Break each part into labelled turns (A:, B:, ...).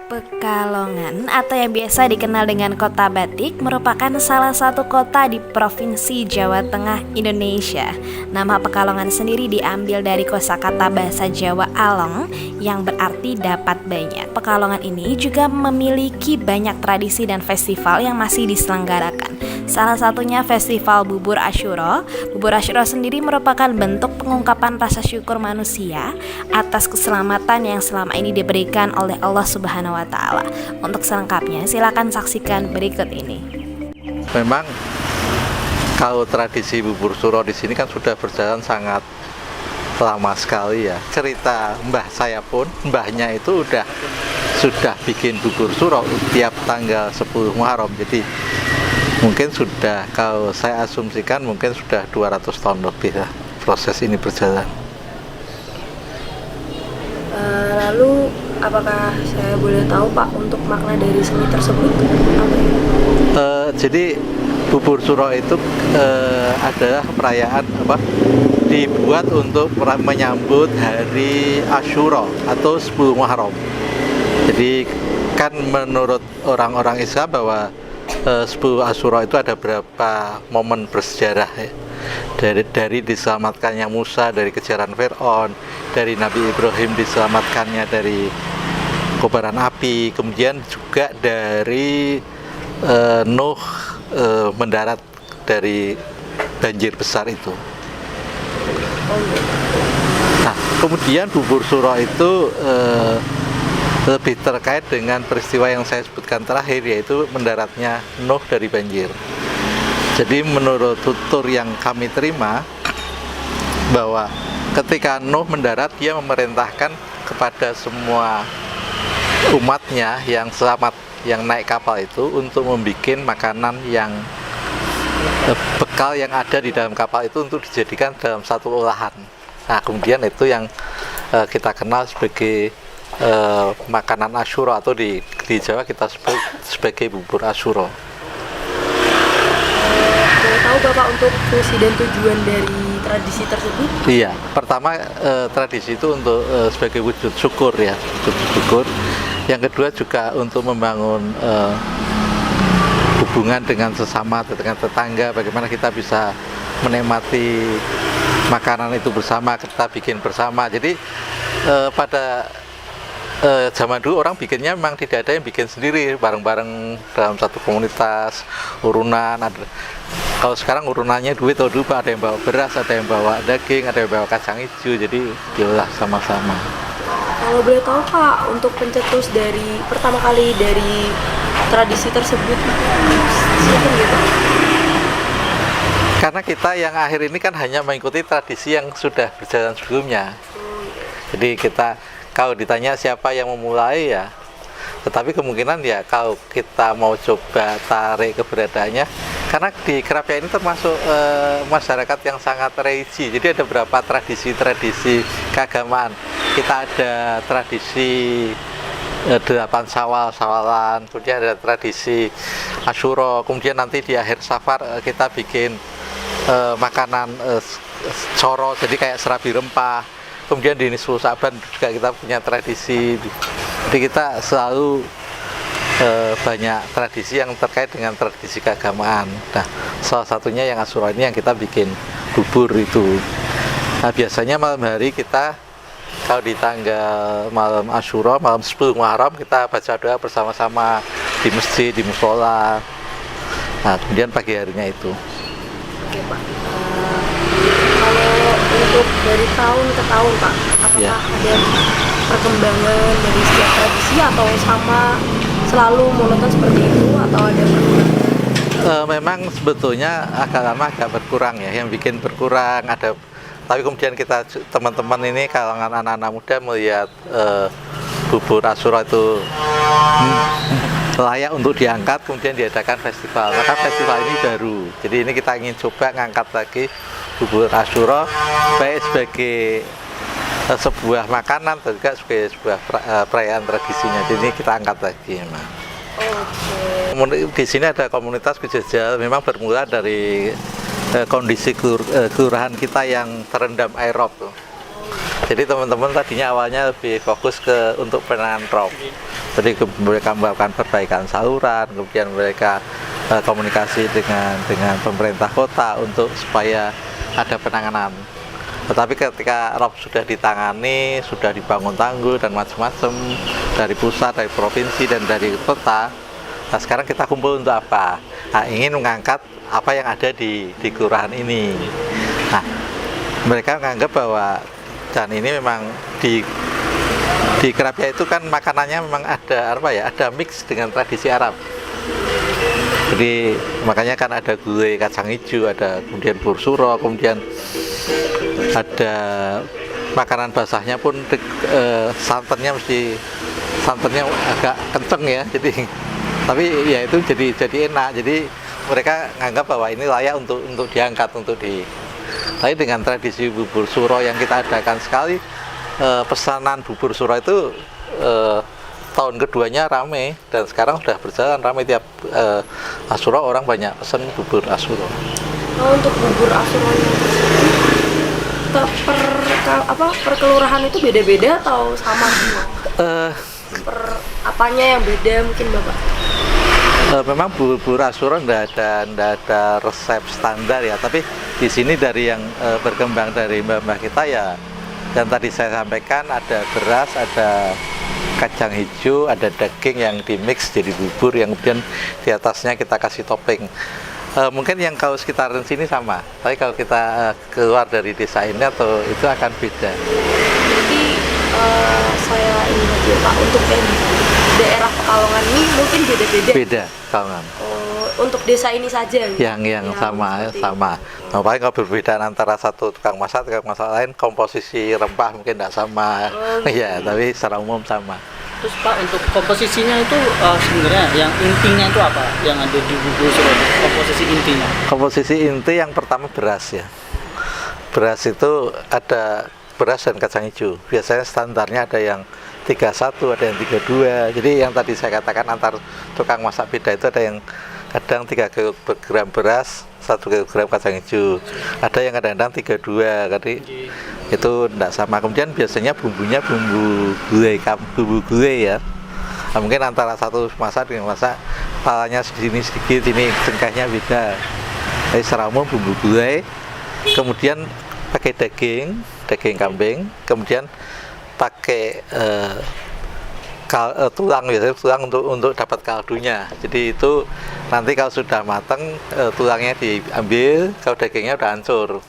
A: Pekalongan atau yang biasa dikenal dengan Kota Batik merupakan salah satu kota di Provinsi Jawa Tengah, Indonesia. Nama Pekalongan sendiri diambil dari kosakata bahasa Jawa along yang berarti dapat banyak. Pekalongan ini juga memiliki banyak tradisi dan festival yang masih diselenggarakan. Salah satunya Festival Bubur Asyura. Bubur Asyura sendiri merupakan bentuk pengungkapan rasa syukur manusia atas keselamatan yang selama ini diberikan oleh Allah Subhanahu wa Ta'ala. Untuk selengkapnya silakan saksikan berikut ini.
B: Memang kalau tradisi bubur suro di sini kan sudah berjalan sangat lama sekali ya. Cerita mbah saya pun, mbahnya itu sudah bikin bubur suro tiap tanggal 10 Muharram. Jadi mungkin sudah, kalau saya asumsikan mungkin sudah 200 tahun lebih lah proses ini berjalan.
C: Lalu apakah saya boleh tahu Pak untuk makna dari seni tersebut apa ya?
B: Jadi bubur suro itu adalah perayaan dibuat untuk menyambut hari Asyura atau 10 Muharram. Jadi kan menurut orang-orang Islam bahwa 10 Asyura itu ada beberapa momen bersejarah ya. Dari diselamatkannya Musa dari kejaran Fir'aun, dari Nabi Ibrahim diselamatkannya dari kobaran api, kemudian juga dari Nuh mendarat dari banjir besar itu. Nah, kemudian bubur suro itu lebih terkait dengan peristiwa yang saya sebutkan terakhir, yaitu mendaratnya Nuh dari banjir. Jadi menurut tutur yang kami terima, bahwa ketika Nuh mendarat, dia memerintahkan kepada semua umatnya yang selamat, yang naik kapal itu, untuk membuat makanan yang bekal yang ada di dalam kapal itu untuk dijadikan dalam satu olahan. Nah, kemudian itu yang kita kenal sebagai makanan Asyura, atau di Jawa kita sebut sebagai bubur Asyura.
C: Boleh tahu Bapak untuk fungsi dan tujuan dari tradisi tersebut?
B: Iya, pertama tradisi itu untuk sebagai wujud syukur ya, wujud syukur. Yang kedua juga untuk membangun hubungan dengan sesama, dengan tetangga, bagaimana kita bisa menikmati makanan itu bersama, kita bikin bersama. Jadi pada zaman dulu orang bikinnya memang tidak ada yang bikin sendiri, bareng-bareng dalam satu komunitas, urunan. Kalau sekarang urunannya duit atau dupa, ada yang bawa beras, ada yang bawa daging, ada yang bawa kacang hijau, jadi yolah sama-sama.
C: Kalau boleh tahu Pak, untuk pencetus dari pertama kali dari tradisi tersebut, siapa gitu?
B: Karena kita yang akhir ini kan hanya mengikuti tradisi yang sudah berjalan sebelumnya. Jadi kita, kalau ditanya siapa yang memulai ya, tetapi kemungkinan ya kalau kita mau coba tarik keberadaannya, karena di Kerapia ini termasuk masyarakat yang sangat religi. Jadi ada beberapa tradisi-tradisi keagamaan. Kita ada tradisi 8 sawalan, kemudian ada tradisi Asyura, kemudian nanti di akhir Safar kita bikin makanan coro, jadi kayak serabi rempah. Kemudian di Nisfu Sa'ban juga kita punya tradisi. Jadi kita selalu banyak tradisi yang terkait dengan tradisi keagamaan. Nah, salah satunya yang Asyura ini yang kita bikin bubur itu. Nah, biasanya malam hari kita, kalau di tanggal malam Asyura, malam 10 Muharram, kita baca doa bersama-sama di masjid, di musola. Nah, kemudian pagi harinya itu.
C: Oke Pak. Kalau untuk dari tahun ke tahun Pak, apakah ada perkembangan dari setiap tradisi atau sama selalu monoton seperti itu, atau ada perkembangan?
B: Memang sebetulnya agak lama agak berkurang ya, yang bikin berkurang ada. Tapi kemudian kita, teman-teman ini kalangan anak-anak muda melihat bubur Asyura itu layak untuk diangkat, kemudian diadakan festival. Maka festival ini baru. Jadi ini kita ingin coba ngangkat lagi bubur Asyura, baik sebagai sebuah makanan, juga sebagai sebuah perayaan tradisinya. Jadi ini kita angkat lagi memang. Di sini ada komunitas Kujajal, memang bermula dari kondisi kelurahan kita yang terendam air rob. Jadi teman-teman tadinya awalnya lebih fokus ke untuk penanganan rob. Jadi mereka melakukan perbaikan saluran, kemudian mereka komunikasi dengan pemerintah kota untuk supaya ada penanganan. Tetapi ketika rob sudah ditangani, sudah dibangun tanggul dan macam-macam dari pusat, dari provinsi dan dari kota, nah sekarang kita kumpul untuk apa? Nah, ingin mengangkat apa yang ada di kelurahan ini. Nah, mereka menganggap bahwa dan ini memang di Kerapia itu kan makanannya memang ada apa ya? Ada mix dengan tradisi Arab. Jadi makanya kan ada gulai kacang hijau, ada kemudian bubur suro, kemudian ada makanan basahnya pun santannya agak kenceng ya. Jadi tapi ya itu jadi enak. Jadi mereka menganggap bahwa ini layak untuk diangkat tapi dengan tradisi bubur suro yang kita adakan sekali, pesanan bubur suro itu tahun keduanya rame dan sekarang sudah berjalan rame tiap Asyura orang banyak pesan bubur Asyura.
C: Untuk bubur Asyura per kelurahan itu beda-beda atau sama semua? Per apanya yang beda mungkin Bapak?
B: Memang bubur Asyura tidak ada resep standar ya, tapi di sini dari yang berkembang dari mbah-mbah kita ya, yang tadi saya sampaikan ada beras, ada kacang hijau, ada daging yang dimix jadi bubur yang kemudian di atasnya kita kasih topping. Mungkin yang kalau sekitaran sini sama, tapi kalau kita keluar dari desa ini atau itu akan beda.
C: Jadi saya ingat ya Pak, untuk yang daerah Pekalongan ini mungkin beda-beda.
B: Beda Pekalongan.
C: Untuk desa ini saja.
B: Yang sama. Nah, paling kalau perbedaan antara satu tukang masak lain, komposisi rempah mungkin tidak sama. Ya, tapi secara umum sama.
D: Terus Pak, untuk komposisinya itu sebenarnya yang intinya itu apa? Yang ada di bubur suro, komposisi intinya?
B: Komposisi inti yang pertama beras ya. Beras itu ada beras dan kacang hijau. Biasanya standarnya ada yang 31, ada yang 32. Jadi yang tadi saya katakan antar tukang masak beda itu ada yang kadang 3 kg beras, 1 kg kacang hijau. Ada yang kadang-kadang 32, jadi itu tidak sama. Kemudian biasanya bumbunya bumbu gulai ya. Nah, mungkin antara satu masak dengan masak palanya segini sedikit, ini cengkehnya beda. Jadi secara umum bumbu gulai, kemudian pakai daging kambing, kemudian pakai tulang, biasanya tulang untuk dapat kaldunya. Jadi itu nanti kalau sudah matang tulangnya diambil, kalau dagingnya udah hancur.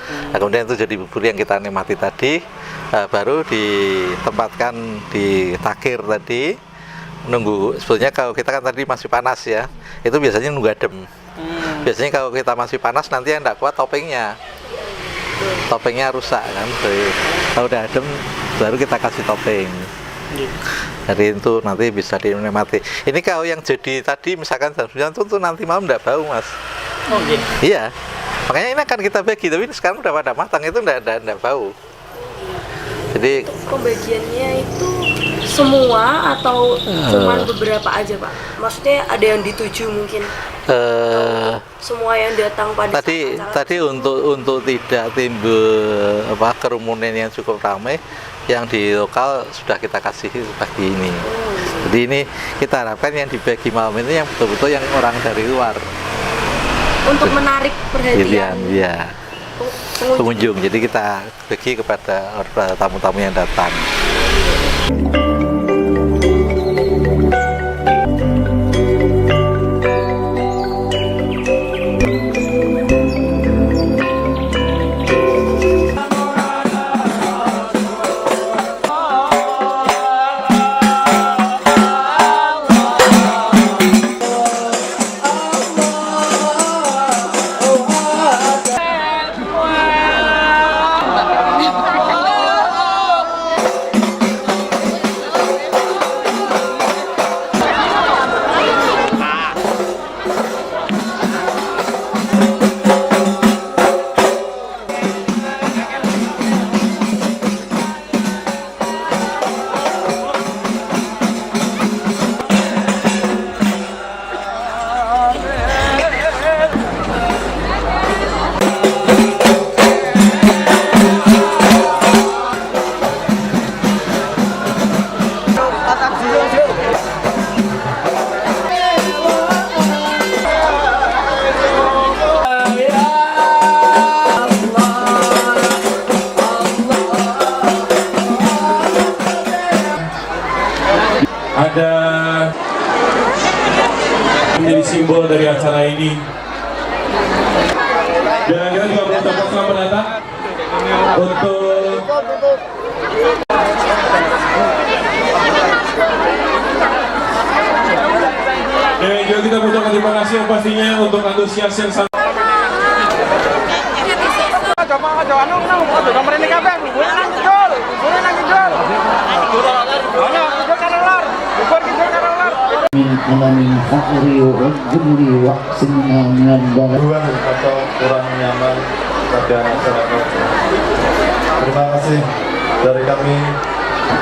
B: Nah, kemudian itu jadi bubur yang kita nikmati tadi, baru ditempatkan di takir tadi, nunggu. Sebetulnya kalau kita kan tadi masih panas ya, itu biasanya nunggu adem. Biasanya kalau kita masih panas nanti yang tidak kuat toppingnya rusak kan. Jadi, kalau udah adem baru kita kasih topping. Jadi itu nanti bisa dinikmati. Ini kalau yang jadi tadi misalkan jam 9 itu nanti malam tidak bau Mas.
D: Oh gitu?
B: Iya, makanya ini akan kita bagi, tapi sekarang udah pada matang itu tidak bau. Jadi
C: pembagiannya itu semua atau cuma beberapa aja Pak? Maksudnya ada yang dituju mungkin? Semua yang datang pada
B: tadi untuk tidak timbul kerumunan yang cukup ramai, yang di lokal sudah kita kasih pagi ini. Jadi ini kita harapkan yang dibagi malam ini yang betul-betul yang orang dari luar.
C: Untuk menarik perhatian
B: ya, pengunjung. Jadi kita bagi kepada tamu-tamu yang datang.
E: ada menjadi simbol dari acara ini. Dan kita juga mengucapkan selamat datang untuk dan juga kita mengucapkan terima kasih yang pastinya untuk antusias yang sangat.
F: Alamin fakri wa jumli wa minal balad
G: atau kurang nyaman pada masyarakat. Terima kasih dari kami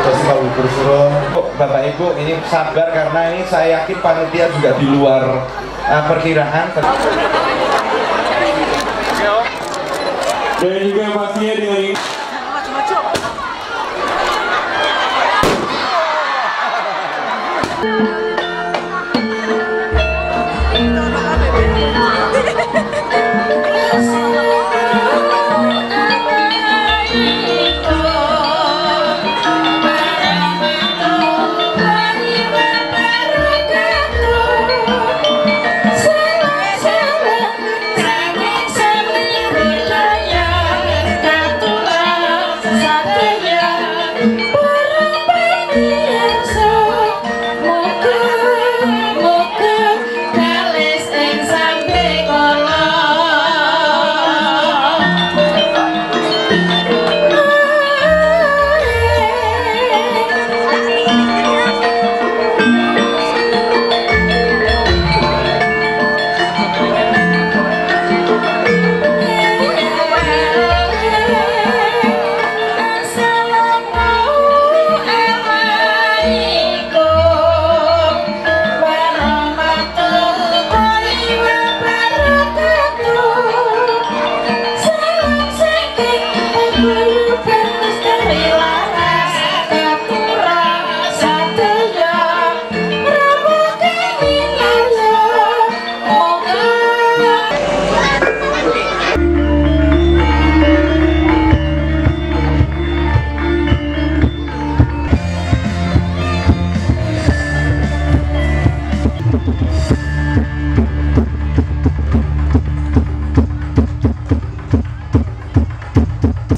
G: Persima Bubur Suro.
H: Bapak Ibu ini sabar karena ini saya yakin panitia juga di luar perkiraan.
E: Dan juga pastinya dengan ini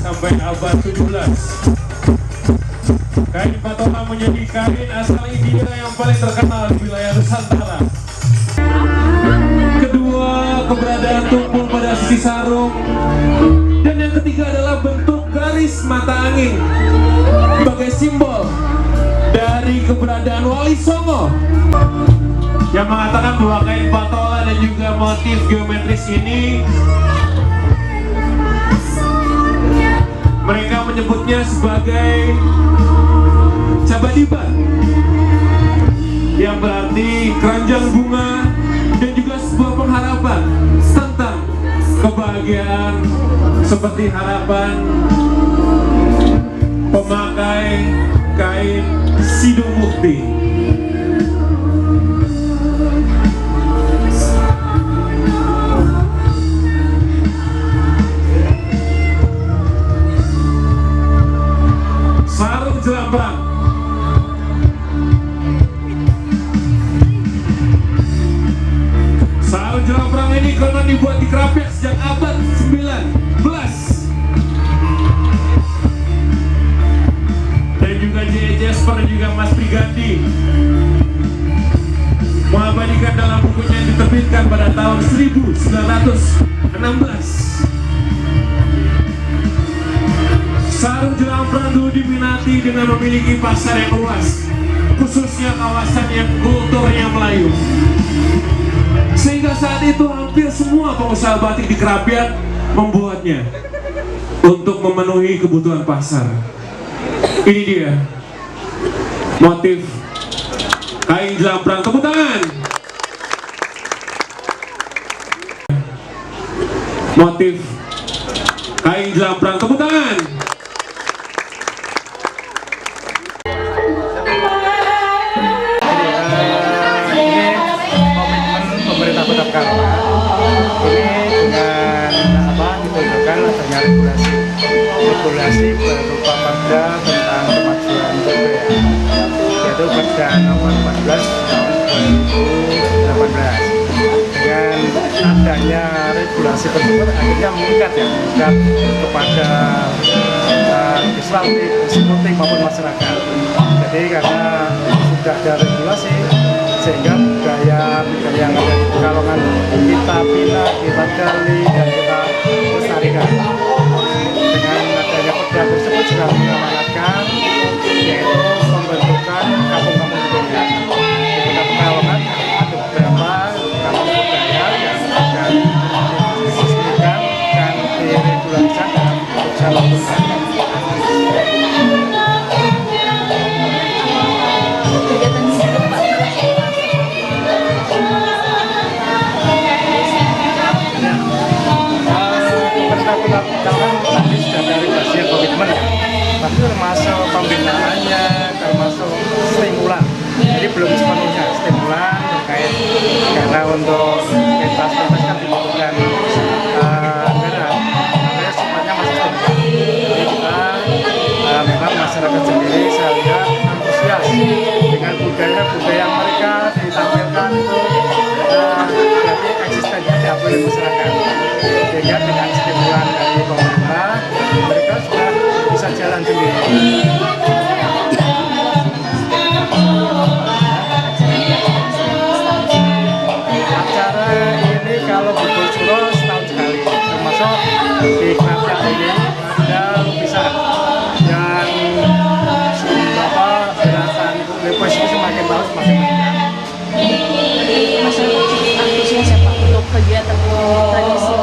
E: sampai abad 17. Kain patola menjadi kain asal India yang paling terkenal di wilayah Nusantara. Kedua, keberadaan tumpul pada sisi sarung. Dan yang ketiga adalah bentuk garis mata angin sebagai simbol dari keberadaan Wali Songo, yang mengatakan bahwa kain patola dan juga motif geometris ini mereka menyebutnya sebagai Cabadiban, yang berarti keranjang bunga dan juga sebuah pengharapan tentang kebahagiaan, seperti harapan pemakai kain Sidung Mukti. Sarung jelang perang. Sarung jelang perang ini konon dibuat di Krapiak sejak abad 19. Dan juga J.E. Jasper dan juga Mas Prigandi mengabadikan dalam bukunya yang diterbitkan pada tahun 1916. Sarung jelang perang dulu diminati dengan memiliki pasar yang luas, khususnya kawasan yang kulturnya Melayu. Sehingga saat itu hampir semua pengusaha batik di Krapiak membuatnya untuk memenuhi kebutuhan pasar. Ini dia motif kain jelang perang. Tepuk tangan. Motif kain jelang perang. Tepuk tangan.
I: Pemerintah Kota Pekalongan ini dengan ditunjukkan adanya regulasi berupa perda tentang kemajuan PPA. yaitu Perda Nomor 14 tahun 2018. Dengan adanya regulasi tersebut akhirnya meningkat kepada eksekutif maupun masyarakat. Jadi karena sudah ada regulasi sehingga budaya yang ada di Pekalongan kita bina, kita gali, dan kita lestarikan. Dengan adanya perda tersebut juga mengamanatkan yaitu pembentukan kampung-kampung budaya. Di Kota Pekalongan ada beberapa kampung budaya yang akan diresmikan dan diregulasikan dalam keputusan waktu. Nanti sudah dari bagian komitmen ya, tapi termasuk pembinaannya, termasuk stimulan. Jadi belum sepenuhnya stimulan terkait karena untuk pentas kan dibutuhkan anggaran, makanya sifatnya masih stimulan. Jadi kita memang masyarakat sendiri saya lihat antusias dengan budaya mereka ditampilkan itu berarti eksistensinya diakui oleh masyarakat. Sehingga dengan stimulan dari pemerintah mereka sudah bisa jalan sendiri. Acara ini kalau Bubur Suro setahun sekali, termasuk di Kerapiak ini ada lukisan yang gerakan lupus itu semakin bagus semakin meningkat.
C: Masyarakat antusias ya Pak untuk kegiatan tradisi.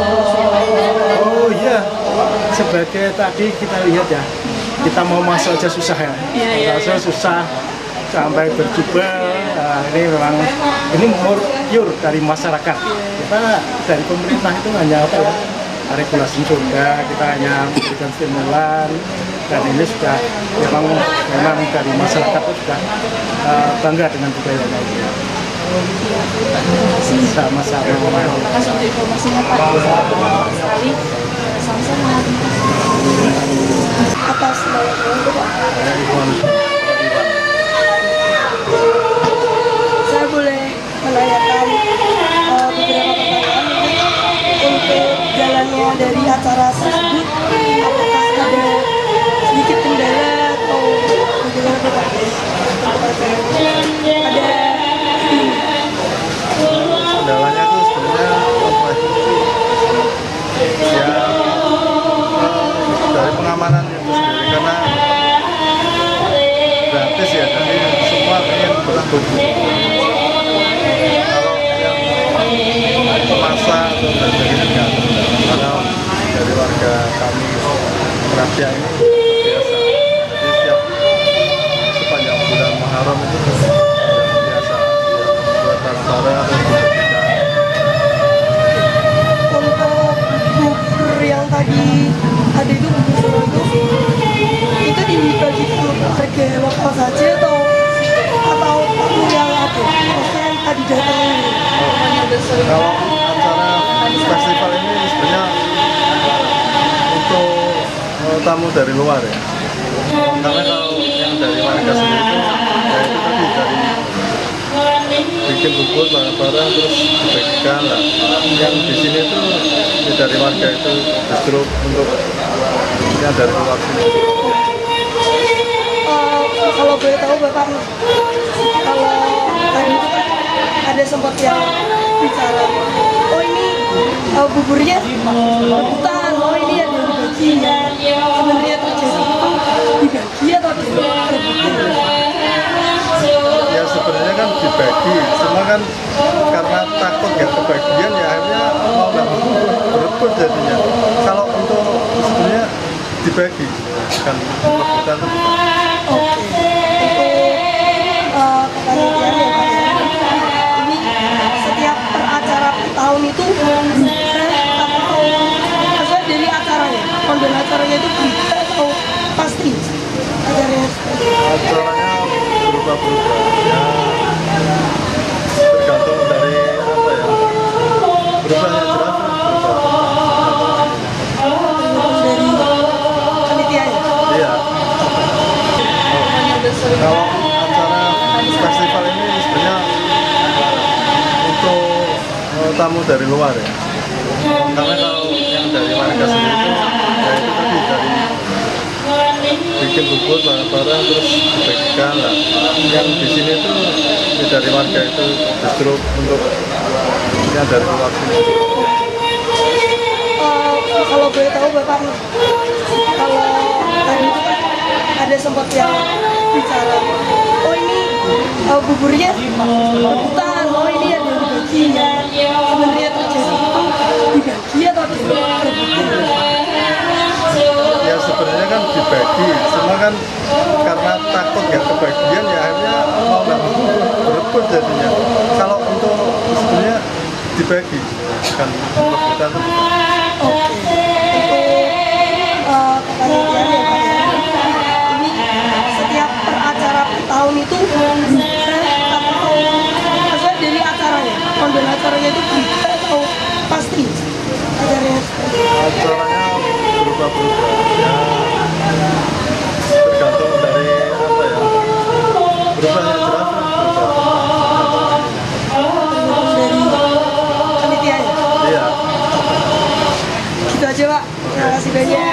I: Oh iya, sebagai tadi kita lihat ya, kita mau masuk aja susah ya, susah sampai berjubel. Nah, ini memang ini pure dari masyarakat. Kita dari pemerintah itu hanya apa ya, regulasi sudah, kita hanya memberikan stimulan, dan ini sudah memang dari masyarakat itu sudah bangga dengan budayanya ini. Sama-sama.
C: Terima kasih untuk informasinya Pak. Sekali sama-sama. Atas saya boleh menanyakan beberapa pertanyaan untuk jalannya dari acara tersebut. Apakah ada sedikit kendala atau bagaimana Pak? Ada
G: kendalanya itu sebenarnya apa ya, dari pengamanan itu sendiri karena gratis ya, jadi semua ingin berlaku. Kalau yang masa atau sebagainya enggak, karena dari warga kami Kerapiak ini biasa, jadi setiap sepanjang bulan Muharram itu biasa buat barang-barang.
C: yang tadi ada itu dibagi ke harga lokal saja atau yang ada maksudnya yang tadi datang ini.
G: Kalau acara festival ini sebenarnya untuk tamu dari luar ya, karena kalau yang dari warga sendiri itu ya itu tadi dari bikin bubur barang-barang terus dibagikan lah. Yang di sini itu dari warga itu justru untuk yang dari luar sini.
C: Kalau boleh tahu Bapak, kalau tadi itu kan ada sempat yang bicara, oh ini buburnya rebutan, oh ini yang dibagi ya. Sebenarnya terjadi itu dibagi atau rebutan?
G: Ya sebenarnya kan dibagi, semua kan karena takut nggak kebagian ya akhirnya mau nggak berebut jadinya. Kalau untuk sebenarnya dibagi, kan rebutan itu bukan.
C: Oke, untuk kepanitiaan ya Pak ya, ini setiap per acara per tahun itu atau maksudnya dari acaranya, konten acaranya itu berita atau pasti acaranya?
G: Acaranya berubah-berubah ya, tergantung dari apa ya, berubahnya jelas berubah.
C: Dari panitianya?
G: Iya. Kalau acara tamu dari luar ya. Karena kalau yang dari warga sendiri itu ya itu tadi dari bikin bubur bareng-bareng terus dibagikan lah. Yang di sini tuh dari warga itu justru untuk yang dari luar sini.
C: Kalau boleh tahu Bapak, kalau tadi itu kan ada sempat yang bicara, oh ini buburnya rebutan, oh ini ada yang dibagi ya. Sebenarnya terjadi dibagi atau direbutin?
G: Ya sebenarnya kan dibagi, cuma kan karena takut nggak kebagian ya akhirnya mau nggak mau berebut jadinya. Kalau untuk sebenarnya dibagi, kan rebutan itu.
C: Oke, untuk kepanitiaan ya Pak ya. Ini setiap per acara per tahun itu berita atau maksudnya dari acaranya, konten acaranya itu berita atau pasti acaranya?
G: Acaranya berubah-berubah ya, tergantung dari apa ya, berubahnya jelas berubah.
C: Tergantung dari panitianya.
G: Iya.
C: Gitu aja Pak, terima kasih banyak.